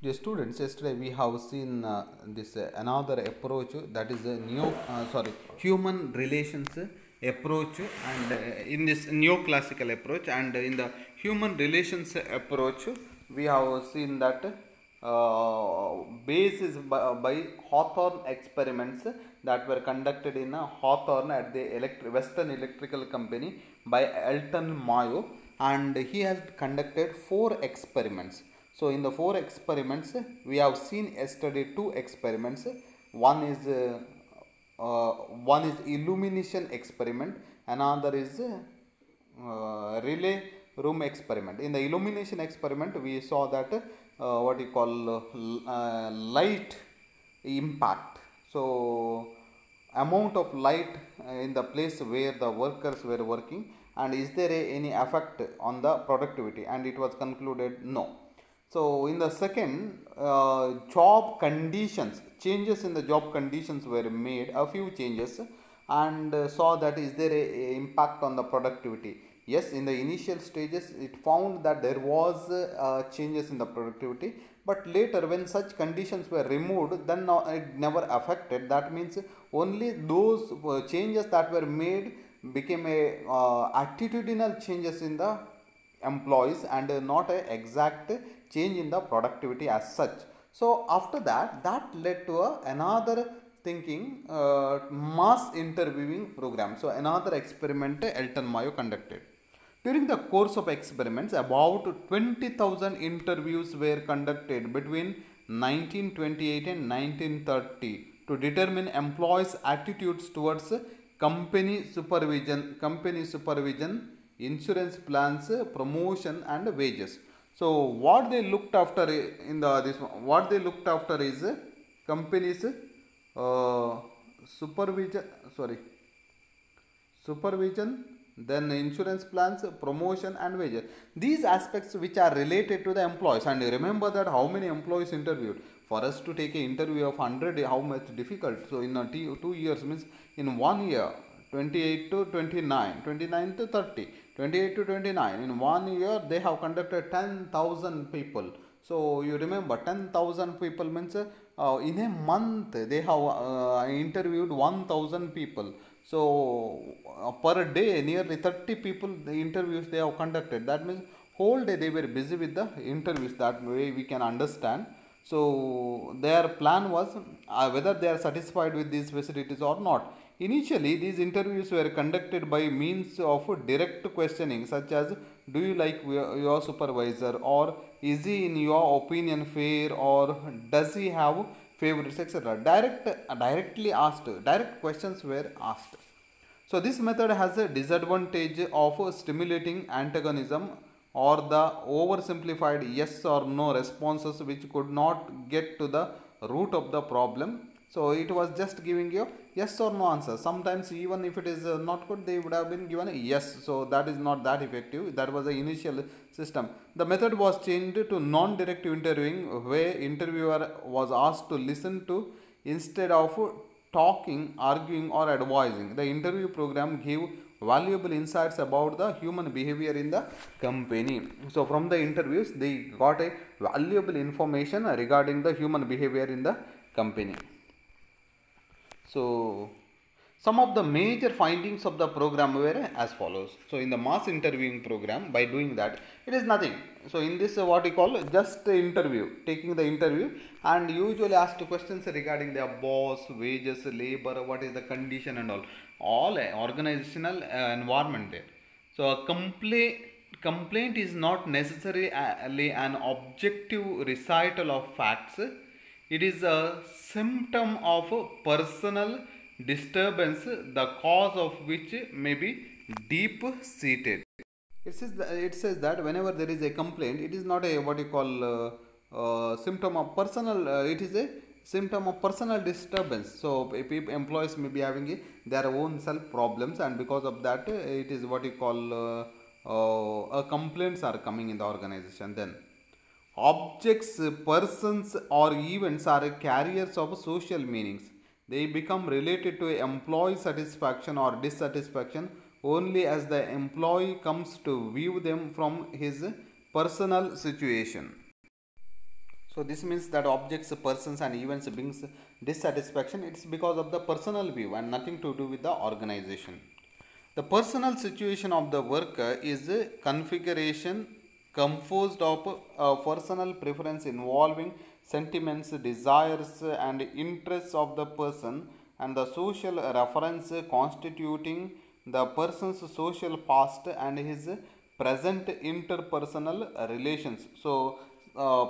Dear students, yesterday we have seen this another approach, that is a human relations approach, and in this neoclassical approach, and in the human relations approach we have seen that base is by Hawthorne experiments that were conducted in Hawthorne at the Western Electrical Company by Elton Mayo, and he has conducted 4 experiments. So in the 4 experiments, we have seen yesterday 2 experiments. One is one is illumination experiment, another is relay room experiment. In the illumination experiment, we saw that what you call light impact. So amount of light in the place where the workers were working, and is there any effect on the productivity, and it was concluded no. So in the second, job conditions, changes in the job conditions were made, a few changes, and saw that is there a impact on the productivity. Yes, in the initial stages it found that there was changes in the productivity, but later when such conditions were removed, then it never affected. That means only those changes that were made became a attitudinal changes in the employees, and not a exact change in the productivity as such. So after that, that led to another thinking, mass interviewing program. So another experiment Elton Mayo conducted. During the course of experiments, about 20,000 interviews were conducted between 1928 and 1930 to determine employees' attitudes towards company supervision, insurance plans, promotion, and wages. So what they looked after in the this what they looked after is companies supervision supervision, then insurance plans, promotion, and wages. These aspects which are related to the employees. And remember that how many employees interviewed. For us to take an interview of 100, how much difficult. So in 2 years means in 1 year, 28 to 29, 29 to 30, 28 to 29. In 1 year, they have conducted 10,000 people. So you remember 10,000 people means in a month they have interviewed 1,000 people. So per day nearly 30 people the interviews they have conducted. That means whole day they were busy with the interviews. That way we can understand. So their plan was whether they are satisfied with these facilities or not. Initially, these interviews were conducted by means of direct questioning, such as do you like your supervisor, or is he in your opinion fair, or does he have favorites, etc. Directly asked, direct questions were asked. So this method has a disadvantage of stimulating antagonism or the oversimplified yes or no responses which could not get to the root of the problem. So it was just giving you yes or no answer. Sometimes even if it is not good, they would have been given a yes. So that is not that effective. That was the initial system. The method was changed to non-directive interviewing, where interviewer was asked to listen to instead of talking, arguing, or advising. The interview program gave valuable insights about the human behavior in the company. So from the interviews they got a valuable information regarding the human behavior in the company. So some of the major findings of the program were as follows. So in the mass interviewing program, by doing that, it is nothing. So in this what we call just interview, taking the interview, and usually asked questions regarding their boss, wages, labor, what is the condition, and all organizational environment there. So a complaint is not necessarily an objective recital of facts. It is a symptom of personal disturbance, the cause of which may be deep seated. It says that whenever there is a complaint, it is not a what you call symptom of personal. It is a symptom of personal disturbance. So employees may be having their own self problems, and because of that, it is what you call complaints are coming in the organization. Then objects, persons, or events are carriers of social meanings. They become related to employee satisfaction or dissatisfaction only as the employee comes to view them from his personal situation. So this means that objects, persons and events brings dissatisfaction. It's because of the personal view and nothing to do with the organization. The personal situation of the worker is a configuration composed of personal preference involving sentiments, desires and interests of the person, and the social reference constituting the person's social past and his present interpersonal relations. So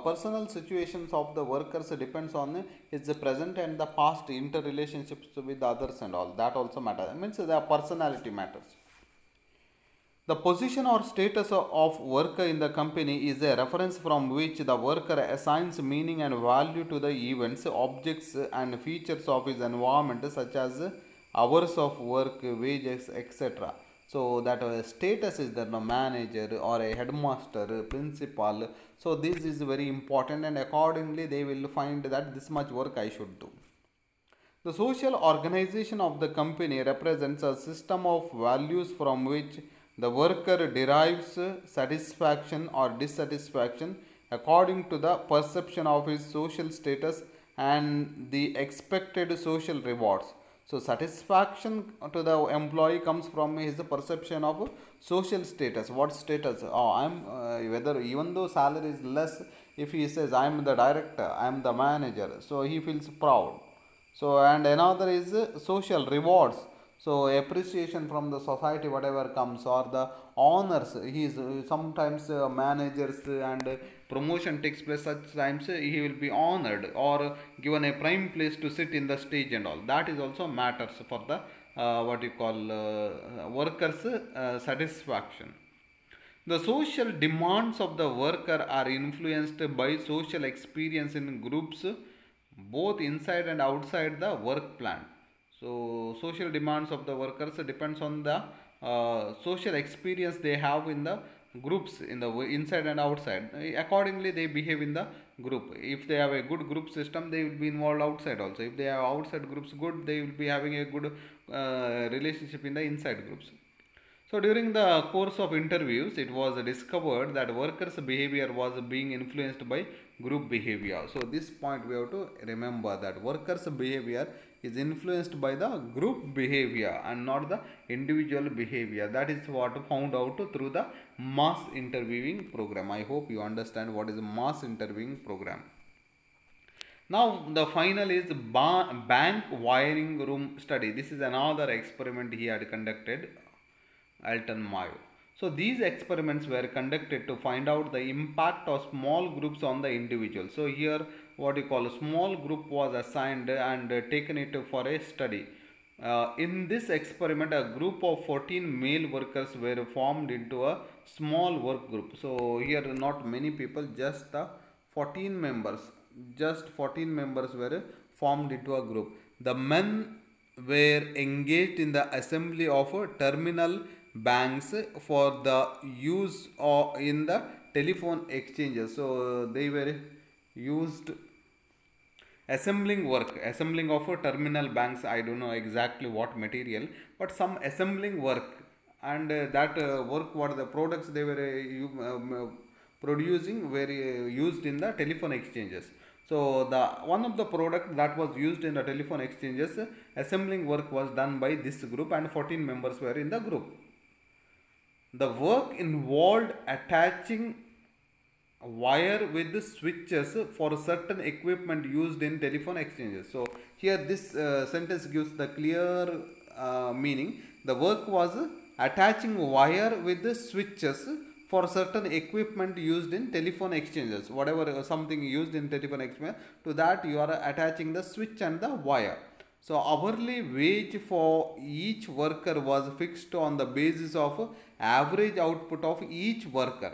personal situations of the workers depends on his present and the past interrelationships with others and all that also matter. It means the personality matters. The position or status of worker in the company is a reference from which the worker assigns meaning and value to the events, objects and features of his environment, such as hours of work, wages, etc. So that status is that a manager or a headmaster, principal. So this is very important, and accordingly they will find that this much work I should do. The social organization of the company represents a system of values from which the worker derives satisfaction or dissatisfaction according to the perception of his social status and the expected social rewards. So satisfaction to the employee comes from his perception of social status. What status? Oh, I'm whether even though salary is less, if he says I am the director, I am the manager, so he feels proud. So and another is social rewards. So appreciation from the society, whatever comes, or the honors. He is sometimes managers and promotion takes place. Such times he will be honored or given a prime place to sit in the stage and all. That is also matters for the what you call workers' satisfaction. The social demands of the worker are influenced by social experience in groups, both inside and outside the work plant. So social demands of the workers depends on the social experience they have in the groups in the inside and outside. Accordingly they behave in the group. If they have a good group system, they will be involved outside also. If they have outside groups good, they will be having a good relationship in the inside groups. So during the course of interviews, it was discovered that workers' behavior was being influenced by group behavior. So this point we have to remember, that workers' behavior is influenced by the group behavior and not the individual behavior. That is what found out through the mass interviewing program. I hope you understand what is a mass interviewing program. Now the final is bank wiring room study. This is another experiment he had conducted, Alton Mayo. So these experiments were conducted to find out the impact of small groups on the individual. So here what you call a small group was assigned and taken it for a study. In this experiment, a group of 14 male workers were formed into a small work group. So here not many people, just 14 members. Just 14 members were formed into a group. The men were engaged in the assembly of terminal banks for the use in the telephone exchanges. So they were used assembling of terminal banks. I don't know exactly what material, but some assembling work, and that work, what the products they were producing were used in the telephone exchanges. So the one of the product that was used in the telephone exchanges, assembling work was done by this group, and 14 members were in the group. The work involved attaching wire with the switches for certain equipment used in telephone exchanges. So here this sentence gives the clear meaning. The work was attaching wire with the switches for certain equipment used in telephone exchanges. Whatever something used in telephone exchange, to that you are attaching the switch and the wire. So hourly wage for each worker was fixed on the basis of average output of each worker.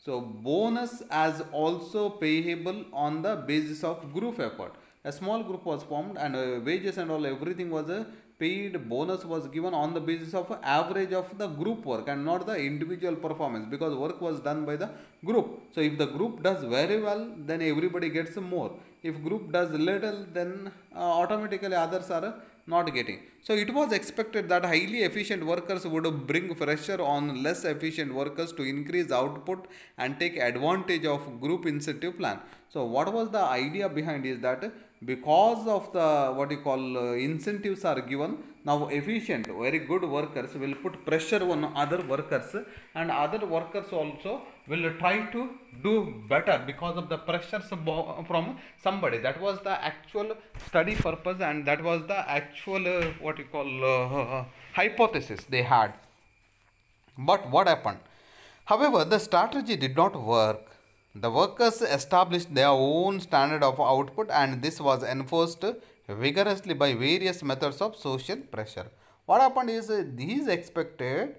So bonus as also payable on the basis of group effort. A small group was formed, and wages and all everything was paid. Bonus was given on the basis of average of the group work and not the individual performance, because work was done by the group. So if the group does very well, then everybody gets more. If group does little, then automatically others are not getting. So it was expected that highly efficient workers would bring pressure on less efficient workers to increase output and take advantage of group incentive plan. So what was the idea behind is that because of the what you call incentives are given, now efficient very good workers will put pressure on other workers, and other workers also will try to do better because of the pressures from somebody. That was the actual study purpose, and that was the actual what you call hypothesis they had. But what happened? However, the strategy did not work. The workers established their own standard of output, and this was enforced vigorously by various methods of social pressure. What happened is these expected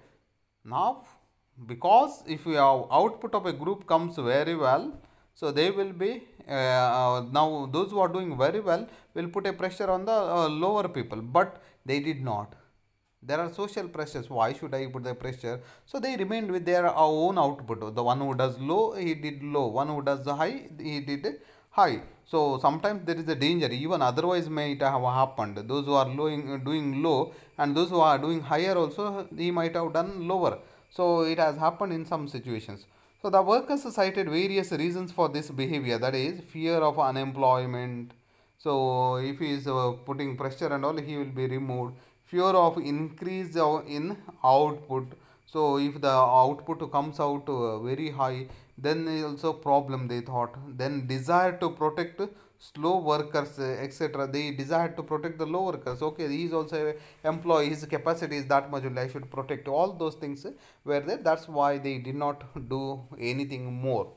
now, because if your output of a group comes very well, so they will be now those who are doing very well will put a pressure on the lower people, but they did not. There are social pressures. Why should I put the pressure? So they remained with their own output. The one who does low, he did low. One who does high, he did high. So sometimes there is a danger. Even otherwise may it have happened. Those who are doing low, and those who are doing higher also, he might have done lower. So it has happened in some situations. So the workers cited various reasons for this behavior. That is fear of unemployment. So if he is putting pressure and all, he will be removed. Fear of increase in output. So if the output comes out very high, then also problem they thought. Then desire to protect slow workers, etc. They desire to protect the low workers. Okay, he is also a employee, his capacity is that much only, I should protect. All those things were there. That's why they did not do anything more.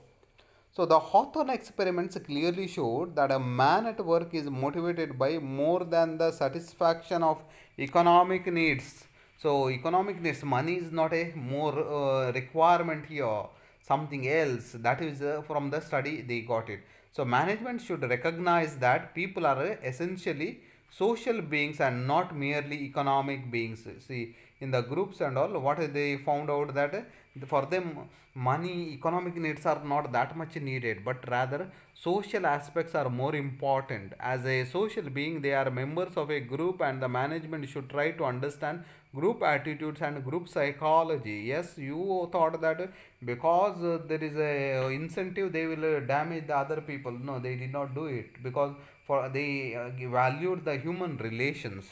So the Hawthorne experiments clearly showed that a man at work is motivated by more than the satisfaction of economic needs. So economic needs, money is not a more requirement here. Something else, that is from the study they got it. So management should recognize that people are essentially social beings and not merely economic beings. See, in the groups and all, what they found out that for them money, economic needs are not that much needed, but rather social aspects are more important. As a social being, they are members of a group, and the management should try to understand group attitudes and group psychology. Yes, you thought that because there is a incentive they will damage the other people. No, they did not do it, because for they valued the human relations.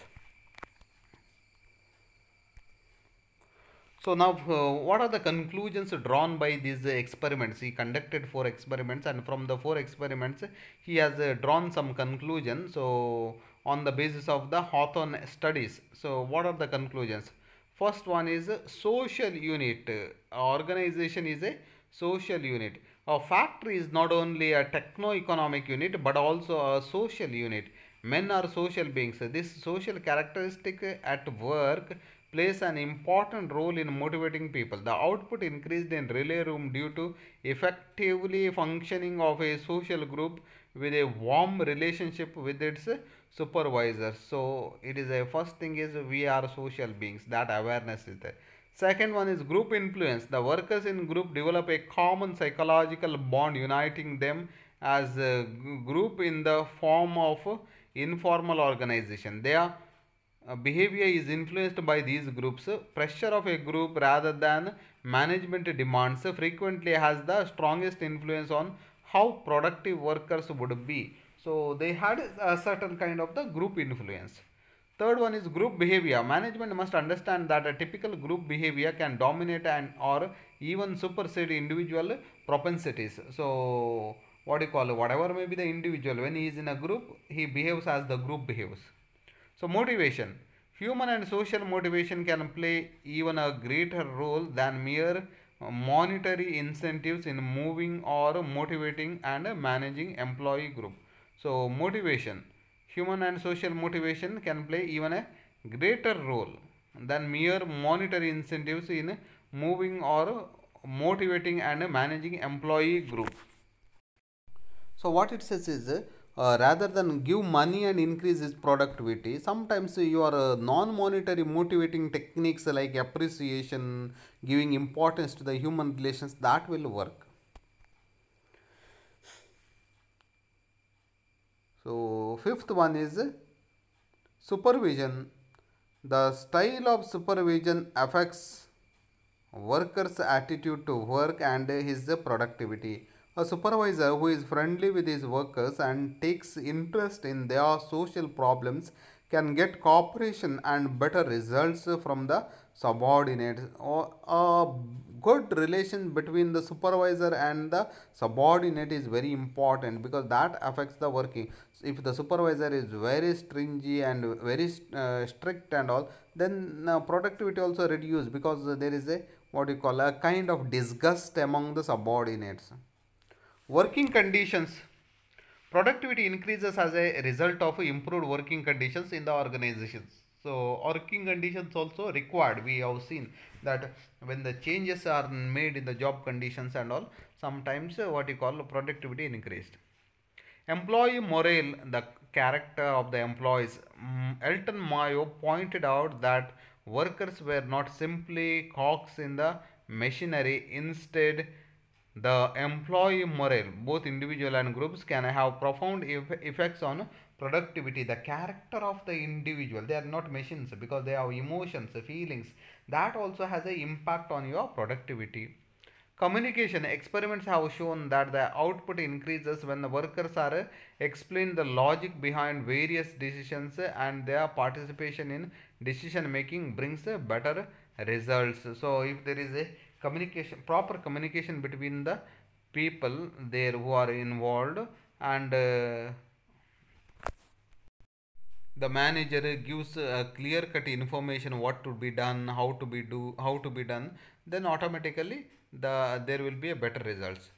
So now, what are the conclusions drawn by these experiments? He conducted 4 experiments, and from the 4 experiments, he has drawn some conclusions. So, on the basis of the Hawthorne studies. So, what are the conclusions? First one is social unit. Organization is a social unit. A factory is not only a techno-economic unit but also a social unit. Men are social beings. This social characteristic at work plays an important role in motivating people. The output increased in relay room due to effectively functioning of a social group with a warm relationship with its supervisors. So it is a first thing is we are social beings. That awareness is there. Second one is group influence. The workers in group develop a common psychological bond uniting them as a group in the form of informal organization. Their behavior is influenced by these groups. Pressure of a group rather than management demands frequently has the strongest influence on how productive workers would be. So they had a certain kind of the group influence. Third one is group behavior. Management must understand that a typical group behavior can dominate and or even supersede individual propensities. So what do you call it? Whatever may be the individual, when he is in a group, he behaves as the group behaves. So motivation. Human and social motivation can play even a greater role than mere monetary incentives in moving or motivating and managing employee group. So motivation, human and social motivation can play even a greater role than mere monetary incentives in moving or motivating and managing employee group. So what it says is rather than give money and increase its productivity, sometimes your non-monetary motivating techniques like appreciation, giving importance to the human relations, that will work. So fifth one is Supervision. The style of supervision affects worker's attitude to work and his productivity. A supervisor who is friendly with his workers and takes interest in their social problems can get cooperation and better results from the subordinates. Or a good relation between the supervisor and the subordinate is very important because that affects the working. If the supervisor is very stringy and very strict and all, then productivity also reduce because there is a what you call a kind of disgust among the subordinates. Working conditions. Productivity increases as a result of improved working conditions in the organizations. So, working conditions also required. We have seen that when the changes are made in the job conditions and all, sometimes what you call productivity increased. Employee morale, the character of the employees. Elton Mayo pointed out that workers were not simply cogs in the machinery. Instead, the employee morale, both individual and groups, can have profound effects on productivity. The character of the individual, they are not machines because they have emotions, feelings. That also has an impact on your productivity. Communication experiments have shown that the output increases when the workers are explain the logic behind various decisions and their participation in decision making brings better results. So if there is a communication, proper communication between the people there who are involved, and the manager gives clear cut information what to be done, how to be done, then automatically there will be a better results.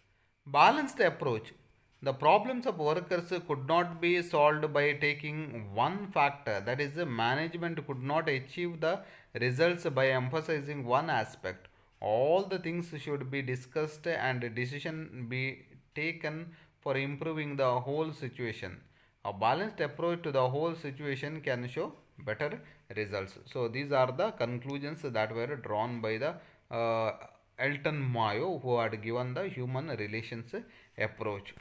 Balanced approach. The problems of workers could not be solved by taking one factor, that is the management could not achieve the results by emphasizing one aspect. All the things should be discussed and decision be taken for improving the whole situation. A balanced approach to the whole situation can show better results. So these are the conclusions that were drawn by the Elton Mayo, who had given the human relations approach.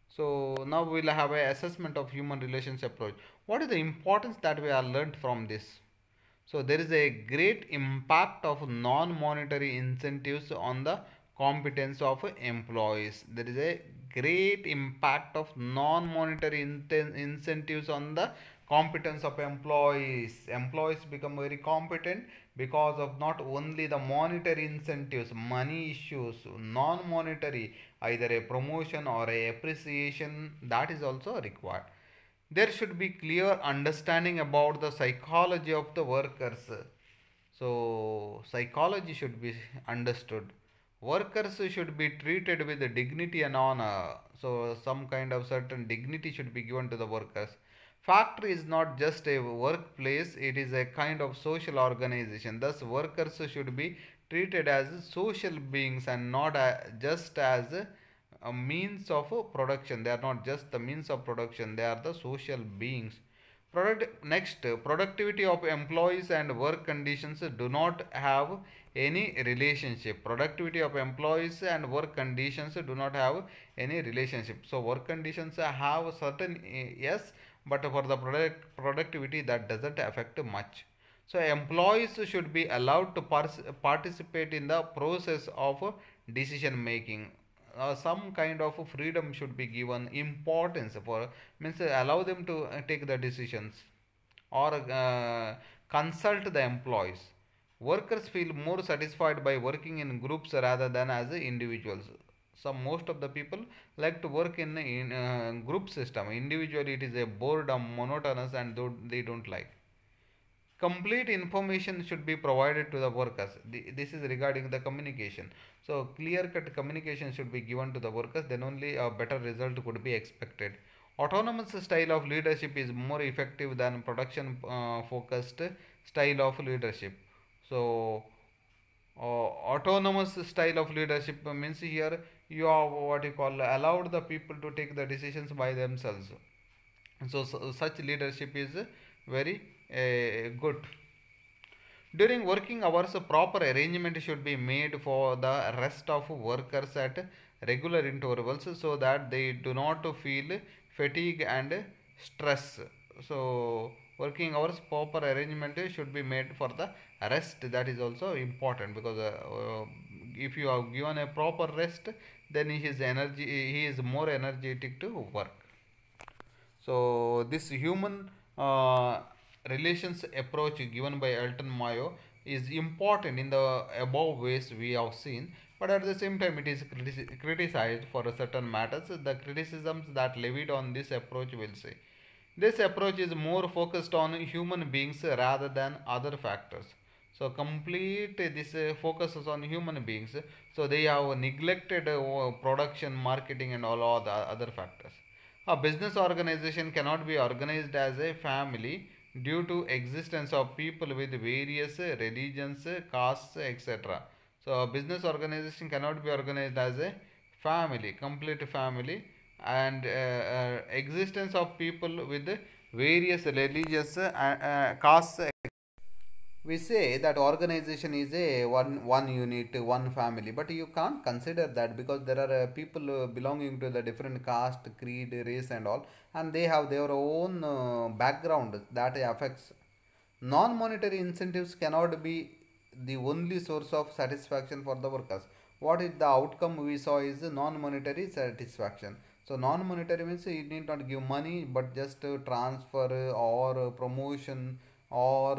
So now we will have a assessment of human relations approach. What is the importance that we are learned from this? So there is a great impact of non-monetary incentives on the competence of employees. There is a great impact of non-monetary incentives on the competence of employees. Employees become very competent because of not only the monetary incentives, money issues, non-monetary, either a promotion or a appreciation, that is also required. There should be clear understanding about the psychology of the workers. So psychology should be understood. Workers should be treated with dignity and honor. So some kind of certain dignity should be given to the workers. Factory is not just a workplace, it is a kind of social organization. Thus workers should be treated as social beings and not just as a means of production. They are not just the means of production, they are the social beings. Next, productivity of employees and work conditions do not have any relationship. Productivity of employees and work conditions do not have any relationship. So work conditions have certain yes, but for the productivity that doesn't affect much. So employees should be allowed to participate in the process of decision making. Some kind of freedom should be given, importance for, means allow them to take the decisions, or consult the employees. Workers feel more satisfied by working in groups rather than as individuals. Some most of the people like to work in group system. Individually it is a boredom, monotonous, and they don't like. Complete information should be provided to the workers. This is regarding the communication. So clear cut communication should be given to the workers, then only a better result could be expected. Autonomous style of leadership is more effective than production focused style of leadership. So autonomous style of leadership means here you are what you call allowed the people to take the decisions by themselves. So such leadership is very good. During working hours, a proper arrangement should be made for the rest of workers at regular intervals so that they do not feel fatigue and stress. So working hours proper arrangement should be made for the rest. That is also important, because if you are given a proper rest, then he is more energetic to work. So this human relations approach given by Elton Mayo is important in the above ways we have seen, but at the same time it is criticized for certain matters. The criticisms that levied on this approach will say this approach is more focused on human beings rather than other factors. So complete this focuses on human beings. So they have neglected production, marketing, and all the other factors. A business organization cannot be organized as a family due to existence of people with various religions, castes, etc. So a business organization cannot be organized as a family, complete family, and existence of people with various religious castes. We say that organization is a one unit, one family, but you can't consider that, because there are people belonging to the different caste, creed, race, and all, and they have their own background that affects. Non-monetary incentives cannot be the only source of satisfaction for the workers. What is the outcome we saw is non-monetary satisfaction. So non-monetary means you need not give money, but just transfer or promotion or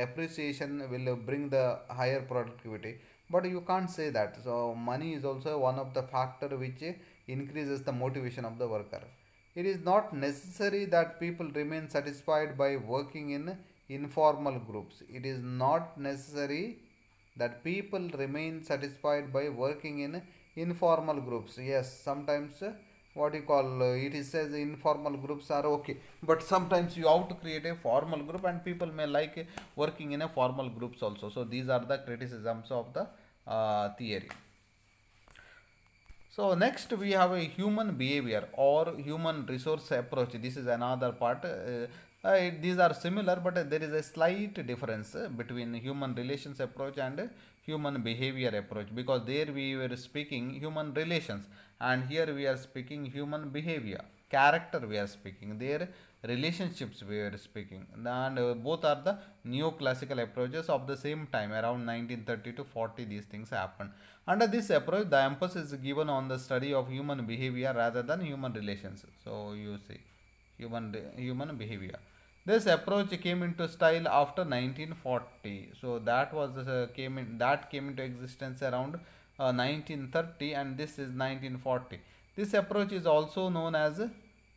appreciation will bring the higher productivity. But you can't say that. So money is also one of the factor which increases the motivation of the worker. It is not necessary that people remain satisfied by working in informal groups. It is not necessary that people remain satisfied by working in informal groups. Yes, sometimes what you call it is says informal groups are okay, but sometimes you have to create a formal group, and people may like working in a formal groups also. So these are the criticisms of the theory. So next we have a human behavior or human resource approach. This is another part. These are similar, but there is a slight difference between human relations approach and human behavior approach, because there we were speaking human relations, and here we are speaking human behavior, character we are speaking, their relationships we are speaking, and both are the neoclassical approaches of the same time around 1930 to 40. These things happen. Under this approach, the emphasis is given on the study of human behavior rather than human relations. So you see, human behavior. This approach came into style after 1940. So that was came into existence around 1930, and this is 1940. This approach is also known as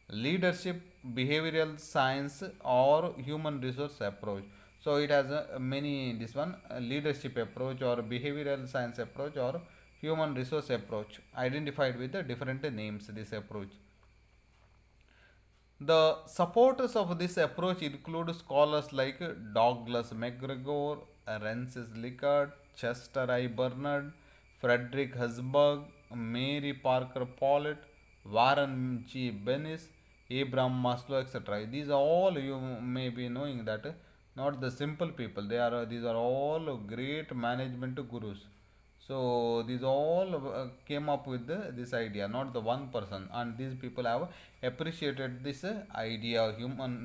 leadership behavioral science or human resource approach. So it has many, this one leadership approach or behavioral science approach or human resource approach, identified with the different names. This approach, the supporters of this approach include scholars like Douglas MacGregor, Francis Likert, Chester I. Bernard, Frederick Hesburgh, Mary Parker Pollitt, Warren G. Bennis, Abraham Maslow, etc. These are all, you may be knowing that not the simple people. These are all great management gurus. So these all came up with this idea, not the one person, and these people have appreciated this idea,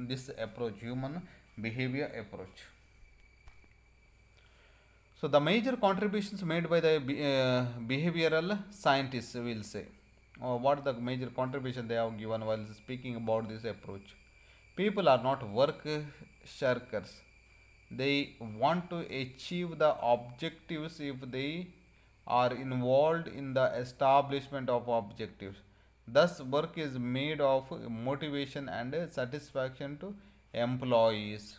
this approach, human behavior approach. So the major contributions made by the behavioral scientists, will say, or what the major contribution they have given while speaking about this approach. People are not work shirkers. They want to achieve the objectives if they are involved in the establishment of objectives. Thus, work is made of motivation and satisfaction to employees.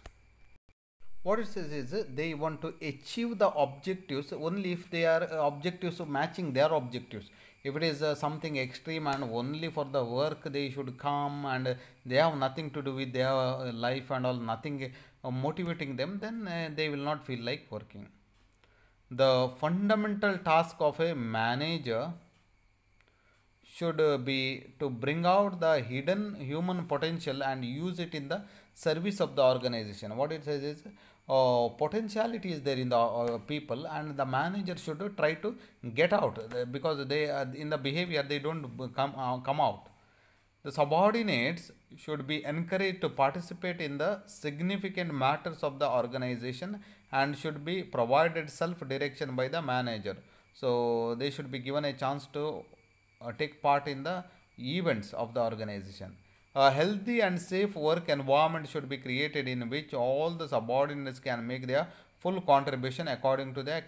What it says is they want to achieve the objectives only if they are objectives matching their objectives. If it is something extreme and only for the work they should come, and they have nothing to do with their life and all, nothing motivating them, then they will not feel like working. The fundamental task of a manager should be to bring out the hidden human potential and use it in the service of the organization. What it says is potentiality is there in the people, and the manager should try to get out, because they in the behavior they don't come out. The subordinates should be encouraged to participate in the significant matters of the organization and should be provided self-direction by the manager. So they should be given a chance to take part in the events of the organization. A healthy and safe work environment should be created in which all the subordinates can make their full contribution according to their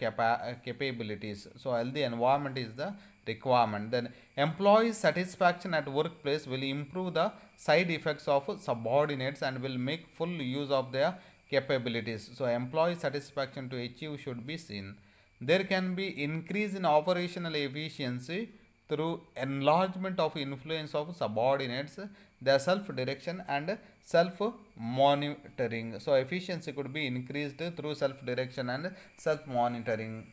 capabilities. So healthy environment is the requirement. Then employee satisfaction at workplace will improve the side effects of subordinates and will make full use of their capabilities. So employee satisfaction to achieve should be seen. There can be increase in operational efficiency through enlargement of influence of subordinates, their self-direction and self-monitoring. So efficiency could be increased through self-direction and self-monitoring.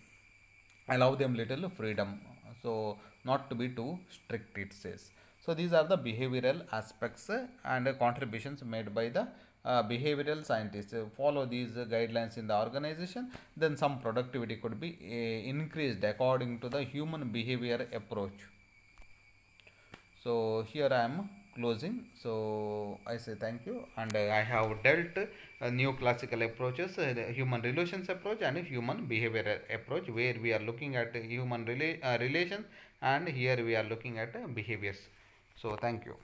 Allow them little freedom. So not to be too strict, it says. So these are the behavioral aspects and contributions made by the behavioral scientists. Follow these guidelines in the organization, then some productivity could be increased according to the human behavior approach. So here I am closing. So I say thank you, and I have dealt new classical approaches, the human relations approach and human behavior approach, where we are looking at human relations, and here we are looking at behaviors. So thank you.